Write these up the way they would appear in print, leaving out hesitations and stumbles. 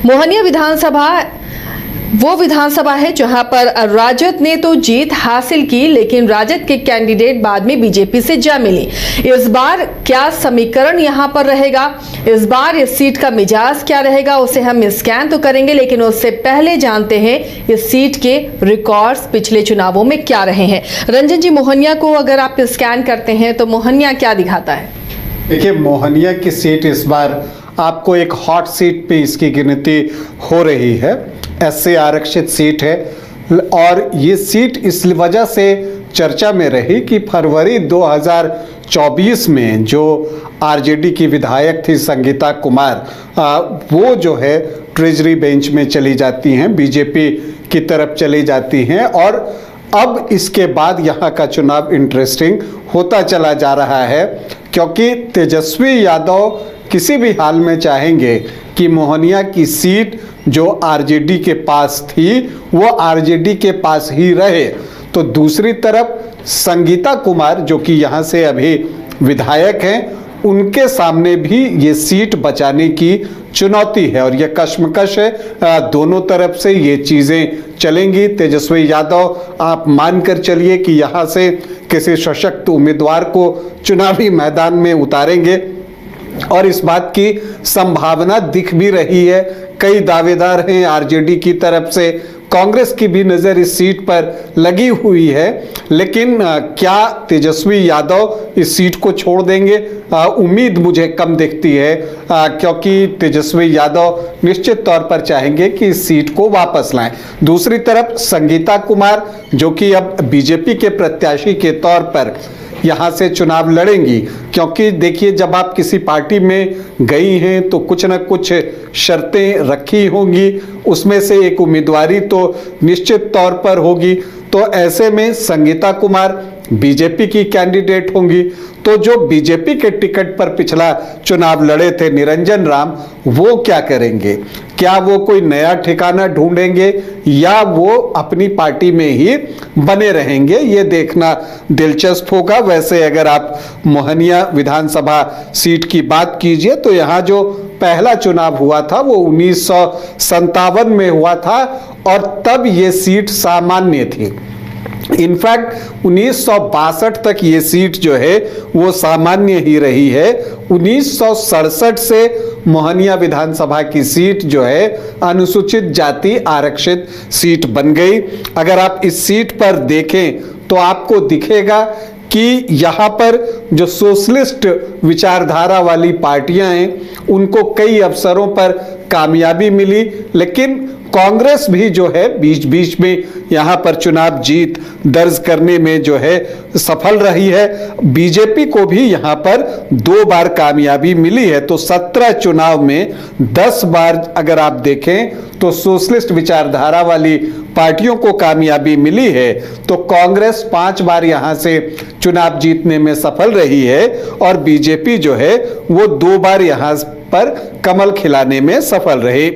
मोहनिया विधानसभा वो विधानसभा है जहां पर राजद ने तो जीत हासिल की, लेकिन राजद के कैंडिडेट बाद में बीजेपी से जा मिली। इस बार क्या समीकरण यहां पर रहेगा, इस बार इस सीट का मिजाज क्या रहेगा, उसे हम स्कैन तो करेंगे, लेकिन उससे पहले जानते हैं इस सीट के रिकॉर्ड्स पिछले चुनावों में क्या रहे हैं। रंजन जी, मोहनिया को अगर आप स्कैन करते हैं तो मोहनिया क्या दिखाता है? देखिए, मोहनिया की सीट इस बार आपको एक हॉट सीट पे इसकी गिनती हो रही है। एससी आरक्षित सीट है और ये सीट इस वजह से चर्चा में रही कि फरवरी 2024 में जो आरजेडी की विधायक थी संगीता कुमार, वो जो है ट्रेजरी बेंच में चली जाती हैं, बीजेपी की तरफ चली जाती हैं और अब इसके बाद यहाँ का चुनाव इंटरेस्टिंग होता चला जा रहा है, क्योंकि तेजस्वी यादव किसी भी हाल में चाहेंगे कि मोहनिया की सीट जो आरजेडी के पास थी वो आरजेडी के पास ही रहे। तो दूसरी तरफ संगीता कुमार जो कि यहाँ से अभी विधायक हैं, उनके सामने भी ये सीट बचाने की चुनौती है और ये कश्मकश है। दोनों तरफ से ये चीज़ें चलेंगी। तेजस्वी यादव आप मानकर चलिए कि यहाँ से किसी सशक्त उम्मीदवार को चुनावी मैदान में उतारेंगे और इस बात की संभावना दिख भी रही है। कई दावेदार हैं आरजेडी की तरफ से, कांग्रेस की भी नज़र इस सीट पर लगी हुई है, लेकिन क्या तेजस्वी यादव इस सीट को छोड़ देंगे? उम्मीद मुझे कम दिखती है, क्योंकि तेजस्वी यादव निश्चित तौर पर चाहेंगे कि इस सीट को वापस लाएं। दूसरी तरफ संगीता कुमार जो कि अब बीजेपी के प्रत्याशी के तौर पर यहाँ से चुनाव लड़ेंगी, क्योंकि देखिए जब आप किसी पार्टी में गई हैं तो कुछ न कुछ शर्तें रखी होंगी, उसमें से एक उम्मीदवारी तो निश्चित तौर पर होगी। तो ऐसे में संगीता कुमार बीजेपी की कैंडिडेट होंगी, तो जो बीजेपी के टिकट पर पिछला चुनाव लड़े थे निरंजन राम, वो क्या करेंगे? क्या वो कोई नया ठिकाना ढूंढेंगे या वो अपनी पार्टी में ही बने रहेंगे? ये देखना दिलचस्प होगा। वैसे अगर आप मोहनिया विधानसभा सीट की बात कीजिए तो यहाँ जो पहला चुनाव हुआ था वो 1957 में हुआ था और तब ये सीट सामान्य थी। इनफैक्ट 1962 तक ये सीट जो है वो सामान्य ही रही है। 1967 से मोहनिया विधानसभा की सीट जो है अनुसूचित जाति आरक्षित सीट बन गई। अगर आप इस सीट पर देखें तो आपको दिखेगा कि यहाँ पर जो सोशलिस्ट विचारधारा वाली पार्टियां हैं उनको कई अवसरों पर कामयाबी मिली, लेकिन कांग्रेस भी जो है बीच बीच में यहाँ पर चुनाव जीत दर्ज करने में जो है सफल रही है। बीजेपी को भी यहाँ पर 2 बार कामयाबी मिली है। तो 17 चुनाव में 10 बार अगर आप देखें तो सोशलिस्ट विचारधारा वाली पार्टियों को कामयाबी मिली है। तो कांग्रेस 5 बार यहाँ से चुनाव जीतने में सफल रही है और बीजेपी जो है वो 2 बार यहाँ पर कमल खिलाने में सफल रही।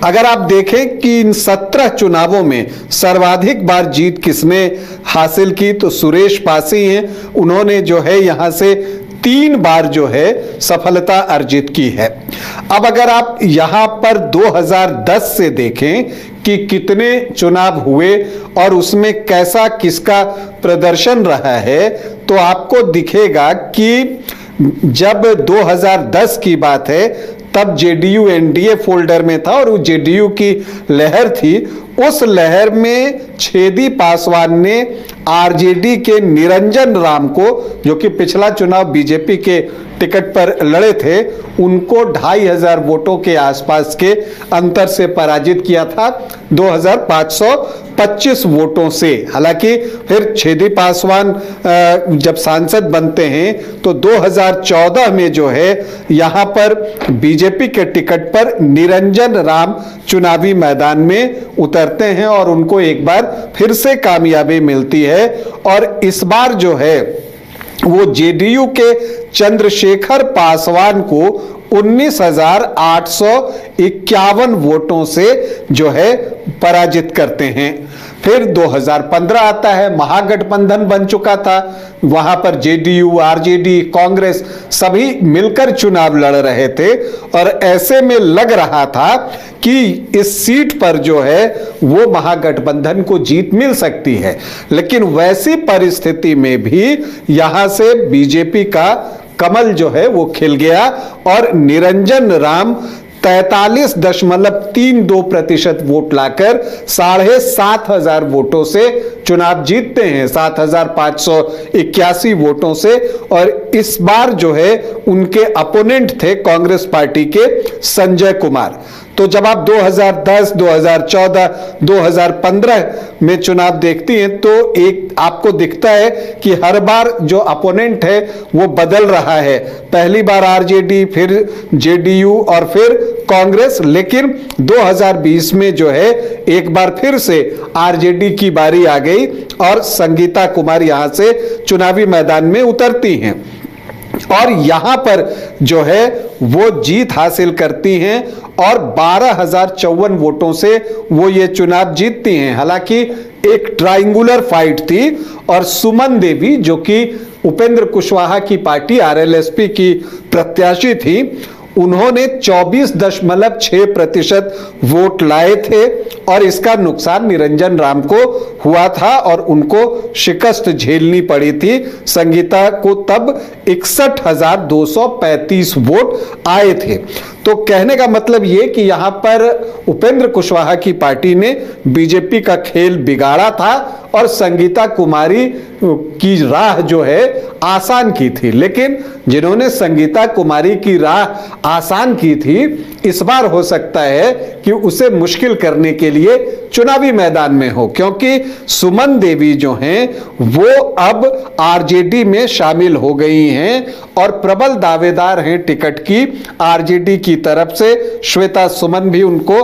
अगर आप देखें कि इन 17 चुनावों में सर्वाधिक बार जीत किसने हासिल की तो सुरेश पासी हैं। उन्होंने जो है यहां से 3 बार जो है सफलता अर्जित की है। अब अगर आप यहां पर 2010 से देखें कि कितने चुनाव हुए और उसमें कैसा किसका प्रदर्शन रहा है तो आपको दिखेगा कि जब 2010 की बात है तब जेडीयू एनडीए फोल्डर में था और वो जेडीयू की लहर थी। उस लहर में छेदी पासवान ने आरजेडी के निरंजन राम को, जो कि पिछला चुनाव बीजेपी के टिकट पर लड़े थे, उनको 2500 वोटों के आसपास के अंतर से पराजित किया था, 2525 वोटों से। हालांकि फिर छेदी पासवान जब सांसद बनते हैं तो 2014 में जो है यहाँ पर बीजेपी के टिकट पर निरंजन राम चुनावी मैदान में उतरते हैं और उनको एक बार फिर से कामयाबी मिलती है और इस बार जो है वो जेडीयू के चंद्रशेखर पासवान को 19,851 वोटों से जो है पराजित करते हैं। फिर 2015 आता है, महागठबंधन बन चुका था, वहां पर जेडीयू, आरजेडी, कांग्रेस सभी मिलकर चुनाव लड़ रहे थे और ऐसे में लग रहा था कि इस सीट पर जो है वो महागठबंधन को जीत मिल सकती है। लेकिन वैसी परिस्थिति में भी यहां से बीजेपी का कमल जो है वो खिल गया और निरंजन राम 43.32% वोट लाकर 7,500 वोटों से चुनाव जीतते हैं, 7,581 वोटों से। और इस बार जो है उनके अपोनेंट थे कांग्रेस पार्टी के संजय कुमार। तो जब आप 2010, 2014, 2015 में चुनाव देखती हैं तो एक आपको दिखता है कि हर बार जो अपोनेंट है वो बदल रहा है। पहली बार आरजेडी, फिर जेडीयू और फिर कांग्रेस, लेकिन 2020 में जो है एक बार फिर से आरजेडी की बारी आ गई और संगीता कुमार यहां से चुनावी मैदान में उतरती हैं और यहां पर जो है वो जीत हासिल करती हैं और 12,054 वोटों से वो ये चुनाव जीतती हैं। हालांकि एक ट्रायंगुलर फाइट थी और सुमन देवी जो कि उपेंद्र कुशवाहा की पार्टी आरएलएसपी की प्रत्याशी थी, उन्होंने 24.6% वोट लाए थे और इसका नुकसान निरंजन राम को हुआ था और उनको शिकस्त झेलनी पड़ी थी। संगीता को तब 61,235 वोट आए थे। तो कहने का मतलब ये कि यहां पर उपेंद्र कुशवाहा की पार्टी ने बीजेपी का खेल बिगाड़ा था और संगीता कुमारी की राह जो है आसान की थी। लेकिन जिन्होंने संगीता कुमारी की राह आसान की थी, इस बार हो सकता है कि उसे मुश्किल करने के लिए चुनावी मैदान में हो, क्योंकि सुमन देवी जो हैं वो अब आरजेडी में शामिल हो गई हैं और प्रबल दावेदार हैं टिकट की आरजेडी की तरफ से। श्वेता सुमन भी उनको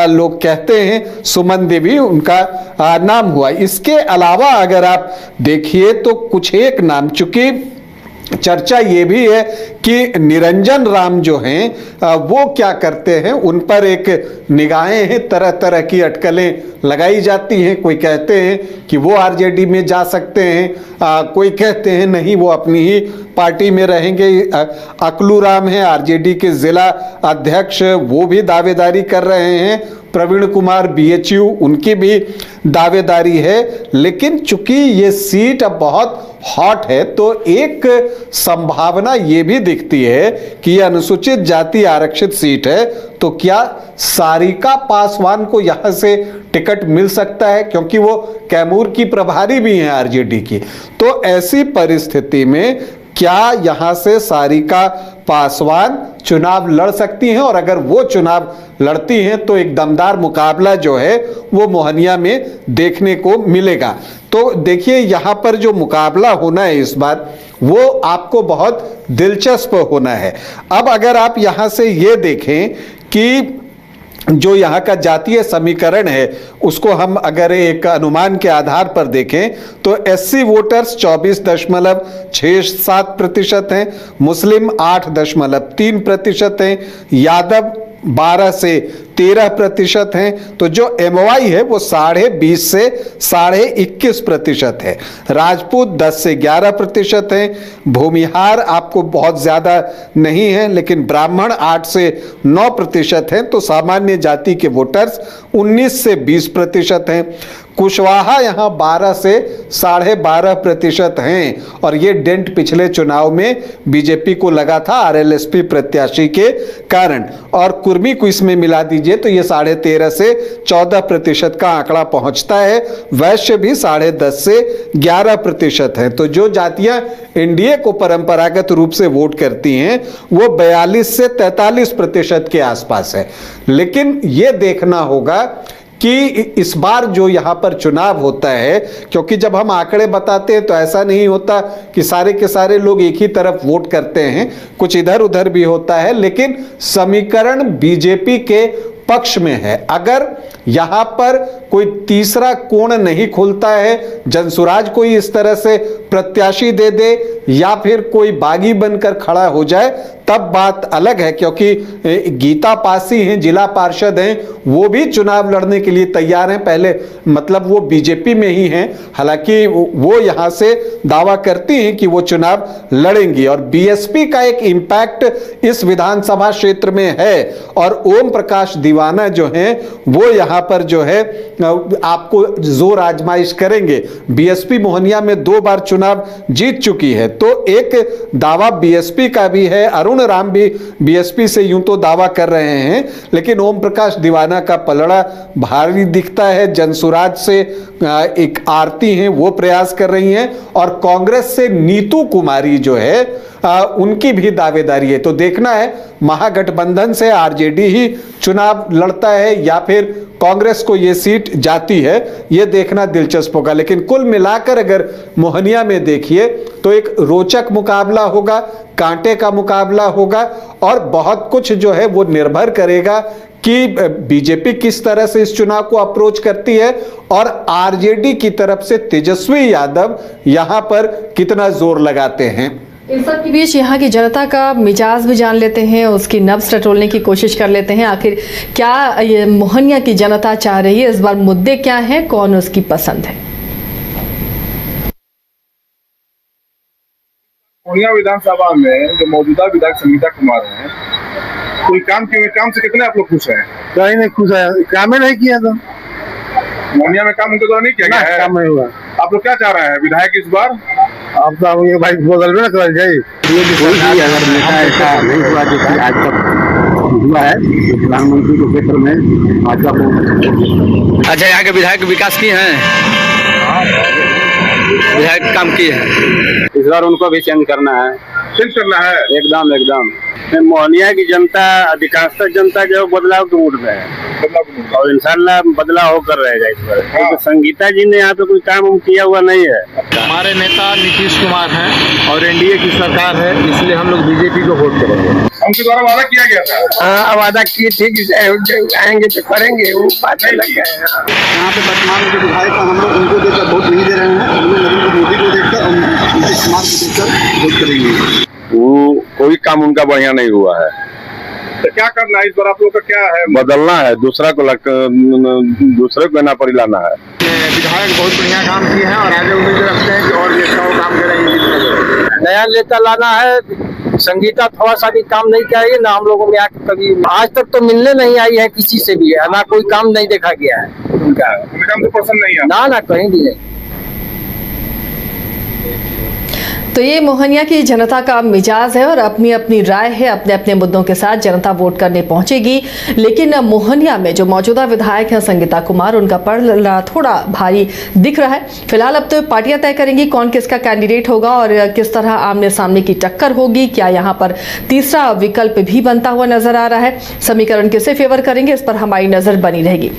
लोग कहते हैं, सुमन देवी उनका नाम हुआ। इसके अलावा अगर आप देखिए तो कुछ एक नाम, चूंकि चर्चा ये भी है कि निरंजन राम जो हैं वो क्या करते हैं, उन पर एक निगाहें हैं, तरह तरह की अटकलें लगाई जाती हैं। कोई कहते हैं कि वो आरजेडी में जा सकते हैं, कोई कहते हैं नहीं वो अपनी ही पार्टी में रहेंगे। अकलू राम है आरजेडी के जिला अध्यक्ष, वो भी दावेदारी कर रहे हैं। प्रवीण कुमार बीएचयू, उनकी भी दावेदारी है। लेकिन चूंकि ये सीट अब बहुत हॉट है तो एक संभावना ये भी दिखती है कि यह अनुसूचित जाति आरक्षित सीट है, तो क्या सारिका पासवान को यहां से टिकट मिल सकता है, क्योंकि वो कैमूर की प्रभारी भी हैं आरजेडी की। तो ऐसी परिस्थिति में क्या यहां से सारिका पासवान चुनाव लड़ सकती हैं, और अगर वो चुनाव लड़ती हैं तो एक दमदार मुकाबला जो है वो मोहनिया में देखने को मिलेगा। तो देखिए यहां पर जो मुकाबला होना है इस बार वो आपको बहुत दिलचस्प होना है। अब अगर आप यहां से ये देखें कि जो यहाँ का जातीय समीकरण है उसको हम अगर एक अनुमान के आधार पर देखें तो एससी वोटर्स 24.67% हैं, मुस्लिम 8.3% हैं, यादव 12 से 13% हैं। तो जो एमवाई है वो 20.5 से 21.5% है, राजपूत 10 से 11% हैं, भूमिहार आपको बहुत ज़्यादा नहीं है, लेकिन ब्राह्मण 8 से 9% हैं। तो सामान्य जाति के वोटर्स 19 से 20% हैं। कुशवाहा यहाँ 12 से 12.5% हैं और ये डेंट पिछले चुनाव में बीजेपी को लगा था आरएलएसपी प्रत्याशी के कारण, और कुर्मी को इसमें मिला दीजिए तो ये 13.5 से 14% का आंकड़ा पहुंचता है। वैश्य भी 10.5 से 11% है। तो जो जातियां एनडीए को परंपरागत रूप से वोट करती हैं वो 42 से 43% के आसपास है। लेकिन ये देखना होगा कि इस बार जो यहाँ पर चुनाव होता है, क्योंकि जब हम आंकड़े बताते हैं तो ऐसा नहीं होता कि सारे के सारे लोग एक ही तरफ वोट करते हैं, कुछ इधर उधर भी होता है, लेकिन समीकरण बीजेपी के पक्ष में है। अगर यहाँ पर कोई तीसरा कोण नहीं खुलता है, जनसुराज कोई इस तरह से प्रत्याशी दे दे या फिर कोई बागी बनकर खड़ा हो जाए, तब बात अलग है। क्योंकि गीता पासी हैं, जिला पार्षद हैं, वो भी चुनाव लड़ने के लिए तैयार हैं। पहले मतलब वो बीजेपी में ही हैं, हालांकि वो यहां से दावा करती हैं कि वो चुनाव लड़ेंगी। और बीएसपी का एक इंपैक्ट इस विधानसभा क्षेत्र में है और ओम प्रकाश दीवाना जो हैं वो यहां पर जो है आपको जोर आजमाइश करेंगे। बीएसपी मोहनिया में 2 बार चुनाव जीत चुकी है, तो एक दावा बीएसपी का भी है। अरुण राम भी बीएसपी से यूं तो दावा कर रहे हैं, लेकिन ओम प्रकाश दीवाना का पलड़ा भारी दिखता है। जनसुराज से एक आरती हैं, वो प्रयास कर रही हैं, और कांग्रेस से नीतू कुमारी जो है उनकी भी दावेदारी है। तो देखना है महागठबंधन से आरजेडी ही चुनाव लड़ता है या फिर कांग्रेस को यह सीट जाती है, यह देखना दिलचस्प होगा। लेकिन कुल मिलाकर अगर मोहनिया में देखिए तो एक रोचक मुकाबला होगा, कांटे का मुकाबला होगा, और बहुत कुछ जो है वो निर्भर करेगा कि बीजेपी किस तरह से इस चुनाव को अप्रोच करती है और आरजेडी की तरफ से तेजस्वी यादव यहां पर कितना जोर लगाते हैं। इन सब के बीच यहाँ की जनता का मिजाज भी जान लेते हैं, उसकी नब्ज टटोलने की कोशिश कर लेते हैं। आखिर क्या ये मोहनिया की जनता चाह रही है, इस बार मुद्दे क्या हैं, कौन उसकी पसंद है। मोहनिया विधानसभा में जो मौजूदा विधायक संगीता कुमार हैं, कोई काम से कितने आप लोग खुश हैं? कहीं नहीं खुश है, काम ही नहीं किया तो मोहनिया में काम उनके द्वारा नहीं किया गया है। काम नहीं हुआ। आप लोग क्या चाह रहे हैं विधायक इस बार? अब तो ये भाई बदल में कर जाए, ये भी अगर नेता ऐसा नहीं हुआ जो कि आज तक हुआ है प्रधानमंत्री के क्षेत्र में भाजपा को। अच्छा, यहाँ के विधायक विकास किए हैं, विधायक काम किए हैं, इस बार उनको भी चेंज करना है, चेंज करना है एकदम एकदम। मोहनिया की जनता, अधिकांशतः जनता जो बदलाव के मूड में है और इंशाल्लाह बदलाव होकर रहेगा इस बार। हाँ। तो संगीता जी ने यहाँ पे कोई काम किया हुआ नहीं है। हमारे नेता नीतीश कुमार हैं और एनडीए की सरकार है, इसलिए हम लोग बीजेपी को वोट करेंगे। उनके द्वारा वादा किया गया था। हाँ, वादा किए थे कि आएंगे तो करेंगे, वो बात लग गए। यहाँ पे वर्तमान के विधायक हम लोग उनको देकर वोट नहीं दे रहे हैं, हम लोग नरेंद्र मोदी को देखकर और नीतीश कुमार को देखकर वोट करेंगे। वो कोई काम उनका बढ़िया नहीं हुआ है, तो क्या करना है इस बार आप लोग का, क्या है? बदलना है, दूसरे को ना परी लाना है। विधायक बहुत बढ़िया काम किए हैं और आगे उम्मीद रखते हैं कि और भी अच्छा वो काम करेंगे। नया नेता लाना है, संगीता थोड़ा सा भी काम नहीं किया है ना, हम लोगों में कभी आज तक तो मिलने नहीं आई है किसी से भी, ना कोई काम नहीं देखा गया है उनका। उनका काम तो पसंद नहीं है ना कहीं भी नहीं। तो ये मोहनिया की जनता का मिजाज है और अपनी अपनी राय है, अपने अपने मुद्दों के साथ जनता वोट करने पहुंचेगी। लेकिन मोहनिया में जो मौजूदा विधायक है संगीता कुमार, उनका पलड़ा थोड़ा भारी दिख रहा है। फिलहाल अब तो पार्टियां तय करेंगी कौन किसका कैंडिडेट होगा और किस तरह आमने सामने की टक्कर होगी। क्या यहाँ पर तीसरा विकल्प भी बनता हुआ नजर आ रहा है, समीकरण किसे फेवर करेंगे, इस पर हमारी नजर बनी रहेगी।